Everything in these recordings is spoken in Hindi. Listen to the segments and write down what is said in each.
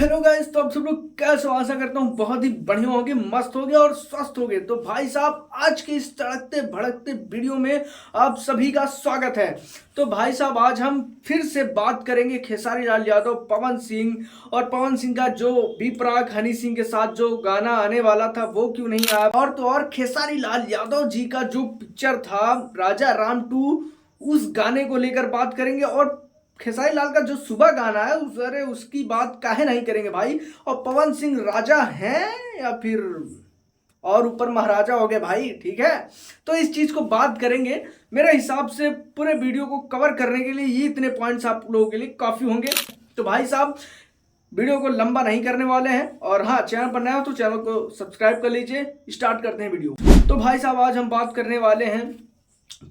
हेलो गाइस, तो आप सब लोग कैसे हो? आशा करता हूँ बहुत ही बढ़िया होंगे, मस्त होंगे और स्वस्थ होंगे। तो भाई साहब, आज के इस तड़कते भड़कते वीडियो में आप सभी का स्वागत है। तो भाई साहब, आज हम फिर से बात करेंगे खेसारी लाल यादव, पवन सिंह और पवन सिंह का जो बी प्राक हनी सिंह के साथ जो गाना आने वाला था वो क्यों नहीं आया, और तो और खेसारी लाल यादव जी का जो पिक्चर था राजा राम 2, उस गाने को लेकर बात करेंगे। और खेसारी लाल का जो सुबह गाना है अरे उसकी बात काहे नहीं करेंगे भाई। और पवन सिंह राजा हैं या फिर और ऊपर महाराजा हो गए भाई, ठीक है। तो इस चीज को बात करेंगे। मेरे हिसाब से पूरे वीडियो को कवर करने के लिए ये इतने पॉइंट्स आप लोगों के लिए काफी होंगे। तो भाई साहब, वीडियो को लंबा नहीं करने वाले हैं। और हाँ, चैनल पर नया हो तो चैनल को सब्सक्राइब कर लीजिए। स्टार्ट करते हैं वीडियो। तो भाई साहब, आज हम बात करने वाले हैं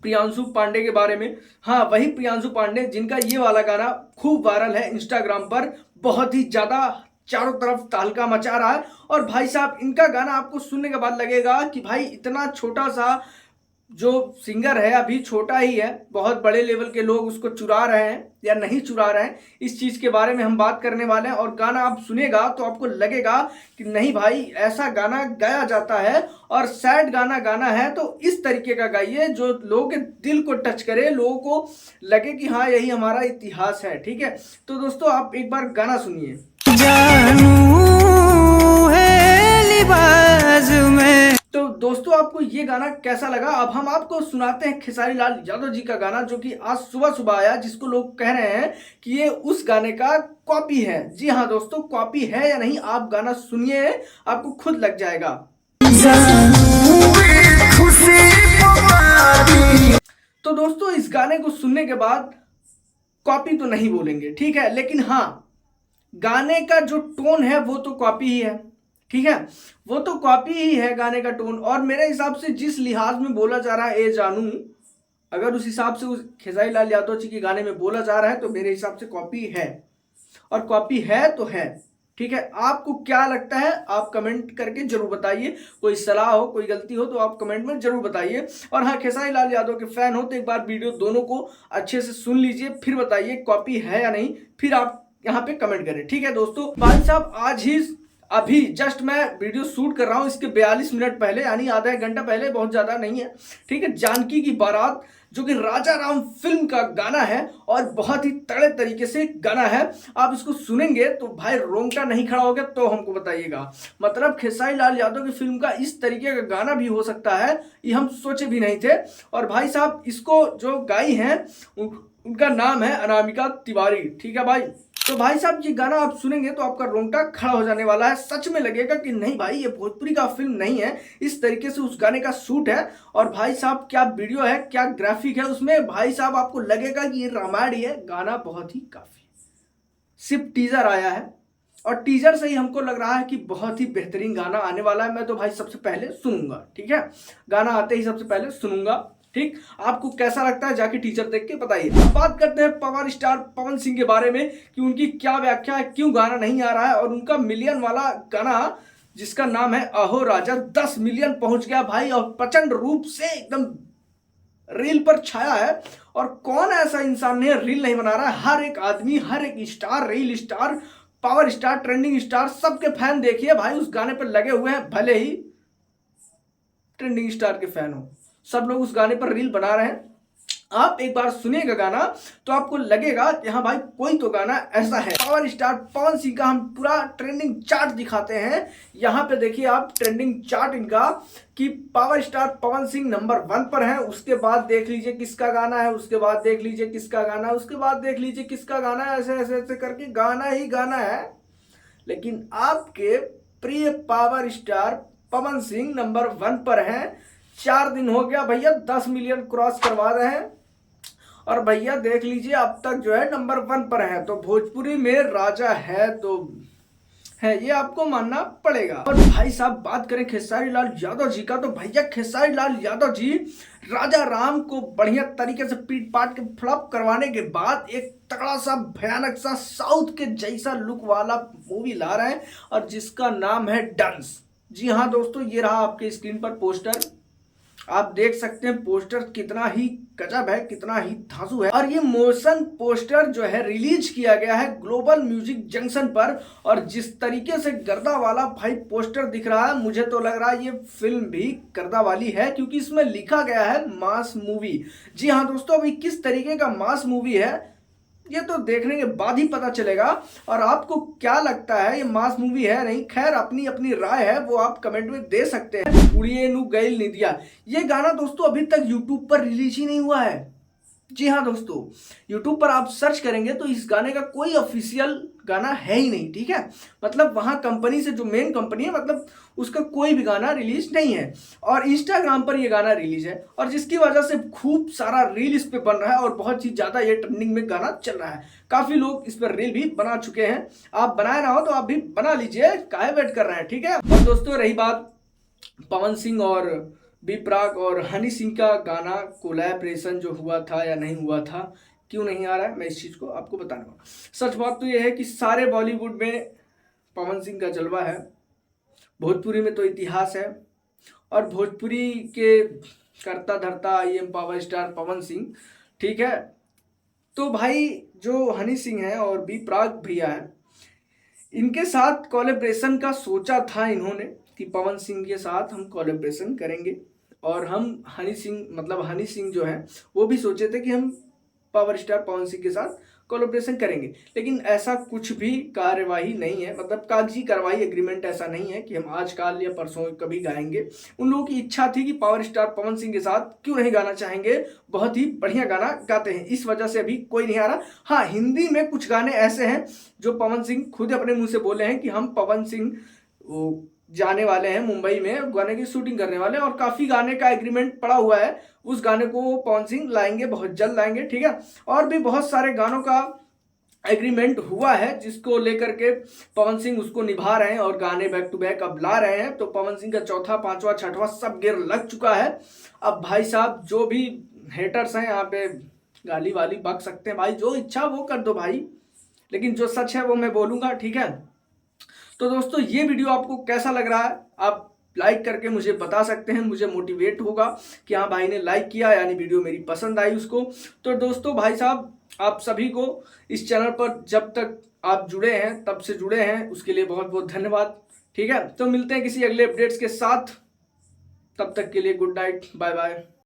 प्रियांशु पांडे के बारे में। हाँ, वही प्रियांशु पांडे जिनका ये वाला गाना खूब वायरल है इंस्टाग्राम पर, बहुत ही ज्यादा चारों तरफ तहलका मचा रहा है। और भाई साहब, इनका गाना आपको सुनने के बाद लगेगा कि भाई इतना छोटा सा जो सिंगर है अभी छोटा ही है, बहुत बड़े लेवल के लोग उसको चुरा रहे हैं या नहीं चुरा रहे हैं, इस चीज के बारे में हम बात करने वाले हैं। और गाना आप सुनेगा तो आपको लगेगा कि नहीं भाई, ऐसा गाना गाया जाता है। और सैड गाना गाना है तो इस तरीके का गाइए जो लोगों के दिल को टच करे, लोगों को लगे कि हाँ यही हमारा इतिहास है, ठीक है। तो दोस्तों, आप एक बार गाना सुनिए। तो दोस्तों, आपको ये गाना कैसा लगा? अब हम आपको सुनाते हैं खेसारी लाल यादव जी का गाना, जो कि आज सुबह सुबह आया, जिसको लोग कह रहे हैं कि ये उस गाने का कॉपी है। जी हाँ दोस्तों, कॉपी है या नहीं आप गाना सुनिए, आपको खुद लग जाएगा। तो दोस्तों, इस गाने को सुनने के बाद कॉपी तो नहीं बोलेंगे, ठीक है, लेकिन हाँ, गाने का जो टोन है वो तो कॉपी ही है, ठीक है, वो तो कॉपी ही है गाने का टोन। और मेरे हिसाब से जिस लिहाज में बोला जा रहा है ए जानू, अगर उस हिसाब से उस खेसारी लाल यादव जी के गाने में बोला जा रहा है तो मेरे हिसाब से कॉपी है। और कॉपी है तो है, ठीक है। आपको क्या लगता है आप कमेंट करके जरूर बताइए। कोई सलाह हो, कोई गलती हो तो आप कमेंट में जरूर बताइए। और हाँ, खेसारी लाल यादव के फैन हो तो एक बार वीडियो दोनों को अच्छे से सुन लीजिए, फिर बताइए कॉपी है या नहीं, फिर आप यहाँ पे कमेंट करें, ठीक है दोस्तों। भाई साहब, आज ही अभी जस्ट मैं वीडियो शूट कर रहा हूं, इसके 42 मिनट पहले, यानी आधा एक घंटा पहले, बहुत ज्यादा नहीं है, ठीक है, जानकी की बारात, जो कि राजा राम फिल्म का गाना है और बहुत ही तगड़े तरीके से गाना है। आप इसको सुनेंगे तो भाई रोंगटा नहीं खड़ा हो गया तो हमको बताइएगा। मतलब खेसारी लाल यादव की फिल्म का इस तरीके का गाना भी हो सकता है, ये हम सोचे भी नहीं थे। और भाई साहब, इसको जो गाई हैं उनका नाम है अनामिका तिवारी, ठीक है भाई। तो भाई साहब, ये गाना आप सुनेंगे तो आपका रोंगटा खड़ा हो जाने वाला है। सच में लगेगा कि नहीं भाई, ये भोजपुरी का फिल्म नहीं है, इस तरीके से उस गाने का शूट है। और भाई साहब, क्या वीडियो है, क्या ग्राफिक है उसमें, भाई साहब आपको लगेगा कि ये रामायण ही है। गाना बहुत ही काफी, सिर्फ टीजर आया है और टीजर से ही हमको लग रहा है कि बहुत ही बेहतरीन गाना आने वाला है। मैं तो भाई सबसे पहले सुनूंगा, ठीक है, गाना आते ही सबसे पहले सुनूंगा, ठीक। आपको कैसा लगता है जाके टीचर देख के बताइए। अब बात करते हैं पावर स्टार पवन सिंह के बारे में कि उनकी क्या व्याख्या है, क्यों गाना नहीं आ रहा है। और उनका मिलियन वाला गाना जिसका नाम है अहो राजा 10 मिलियन पहुंच गया भाई, और प्रचंड रूप से एकदम रील पर छाया है। और कौन ऐसा इंसान है रील नहीं बना रहा है? हर एक आदमी, हर एक star, reel star, power star, trending star, सबके फैन देखिए भाई उस गाने पर लगे हुए हैं। भले ही ट्रेंडिंग स्टार के फैन हो, सब लोग उस गाने पर रील बना रहे हैं। आप एक बार सुनिएगा गाना तो आपको लगेगा कि हाँ भाई, कोई तो गाना ऐसा है। पावर स्टार पवन सिंह का हम पूरा ट्रेंडिंग चार्ट दिखाते हैं। यहाँ पे देखिए आप ट्रेंडिंग चार्ट इनका, कि power star Pawan Singh number 1 पर है। उसके बाद देख लीजिए किसका गाना है, उसके बाद देख लीजिए किसका गाना है, उसके बाद देख लीजिए किसका गाना है, ऐसे ऐसे ऐसे करके गाना ही गाना है। लेकिन आपके प्रिय power star Pawan Singh number 1 पर है। 4 दिन हो गया भैया, 10 मिलियन क्रॉस करवा रहे हैं। और भैया देख लीजिए अब तक जो है नंबर 1 पर है। तो भोजपुरी में राजा है तो है, ये आपको मानना पड़ेगा। और भाई साहब, बात करें खेसारी लाल यादव जी का, तो भैया खेसारी लाल यादव जी राजा राम को बढ़िया तरीके से पीट पाट के फ्लॉप करवाने के बाद एक तगड़ा सा भयानक सा साउथ के जैसा लुक वाला मूवी ला रहे हैं, और जिसका नाम है डंस। जी हाँ दोस्तों, ये रहा आपके स्क्रीन पर पोस्टर। आप देख सकते हैं पोस्टर कितना ही गजब है, कितना ही धांसू है। और ये मोशन पोस्टर जो है रिलीज किया गया है ग्लोबल म्यूजिक जंक्शन पर, और जिस तरीके से गर्दा वाला भाई पोस्टर दिख रहा है, मुझे तो लग रहा है ये फिल्म भी गर्दा वाली है, क्योंकि इसमें लिखा गया है मास मूवी। जी हाँ दोस्तों, अभी किस तरीके का मास मूवी है ये तो देखने के बाद ही पता चलेगा। और आपको क्या लगता है ये मास मूवी है नहीं? खैर, अपनी अपनी राय है, वो आप कमेंट में दे सकते हैं। उड़िए नु गैल निदिया, ये गाना दोस्तों अभी तक यूट्यूब पर रिलीज ही नहीं हुआ है। जी हाँ दोस्तों, YouTube पर आप सर्च करेंगे तो इस गाने का कोई ऑफिशियल गाना है ही नहीं, ठीक है। मतलब वहाँ कंपनी से, जो मेन कंपनी है, मतलब उसका कोई भी गाना रिलीज नहीं है। और इंस्टाग्राम पर ये गाना रिलीज है, और जिसकी वजह से खूब सारा रील इस पे बन रहा है, और बहुत ही ज़्यादा ये ट्रेंडिंग में गाना चल रहा है। काफ़ी लोग इस पर रील भी बना चुके हैं। आप बनाए ना हो तो आप भी बना लीजिए, काहे वेट कर रहे हैं, ठीक है। और दोस्तों रही बात पवन सिंह और बी प्राक और हनी सिंह का गाना कोलैबोरेशन जो हुआ था या नहीं हुआ था, क्यों नहीं आ रहा है, मैं इस चीज़ को आपको बताने वाला। सच बात तो ये है कि सारे बॉलीवुड में पवन सिंह का जलवा है, भोजपुरी में तो इतिहास है, और भोजपुरी के करता धरता आई पावर स्टार पवन सिंह, ठीक है। तो भाई जो हनी सिंह है और बी प्राक भैया है, इनके साथ कोलैबोरेशन का सोचा था इन्होंने कि पवन सिंह के साथ हम कोलैबोरेशन करेंगे, और हम हनी सिंह, मतलब हनी सिंह जो है वो भी सोचे थे कि हम पावर स्टार पवन सिंह के साथ कोलैबोरेशन करेंगे। लेकिन ऐसा कुछ भी कार्यवाही नहीं है, मतलब कागजी कार्रवाई एग्रीमेंट ऐसा नहीं है कि हम आज कल या परसों कभी गाएंगे। उन लोगों की इच्छा थी कि पावर स्टार पवन सिंह के साथ क्यों नहीं गाना चाहेंगे, बहुत ही बढ़िया गाना गाते हैं, इस वजह से अभी कोई नहीं आ रहा। हाँ, हिंदी में कुछ गाने ऐसे हैं जो पवन सिंह खुद अपने मुंह से बोले हैं कि हम पवन सिंह वो जाने वाले हैं मुंबई में, गाने की शूटिंग करने वाले हैं, और काफ़ी गाने का एग्रीमेंट पड़ा हुआ है, उस गाने को पवन सिंह लाएंगे, बहुत जल्द लाएंगे, ठीक है। और भी बहुत सारे गानों का एग्रीमेंट हुआ है जिसको लेकर के पवन सिंह उसको निभा रहे हैं, और गाने बैक टू बैक अब ला रहे हैं। तो पवन सिंह का चौथा, पांचवा, छठवां सब गिर लग चुका है। अब भाई साहब जो भी हेटर्स हैं यहाँ पे गाली वाली बक सकते हैं, भाई जो इच्छा वो कर दो भाई, लेकिन जो सच है वो मैं बोलूँगा, ठीक है। तो दोस्तों ये वीडियो आपको कैसा लग रहा है, आप लाइक करके मुझे बता सकते हैं, मुझे मोटिवेट होगा कि हाँ भाई ने लाइक किया, यानी वीडियो मेरी पसंद आई उसको। तो दोस्तों भाई साहब, आप सभी को इस चैनल पर जब तक आप जुड़े हैं, तब से जुड़े हैं, उसके लिए बहुत बहुत धन्यवाद, ठीक है। तो मिलते हैं किसी अगले अपडेट्स के साथ, तब तक के लिए गुड नाइट, बाय बाय।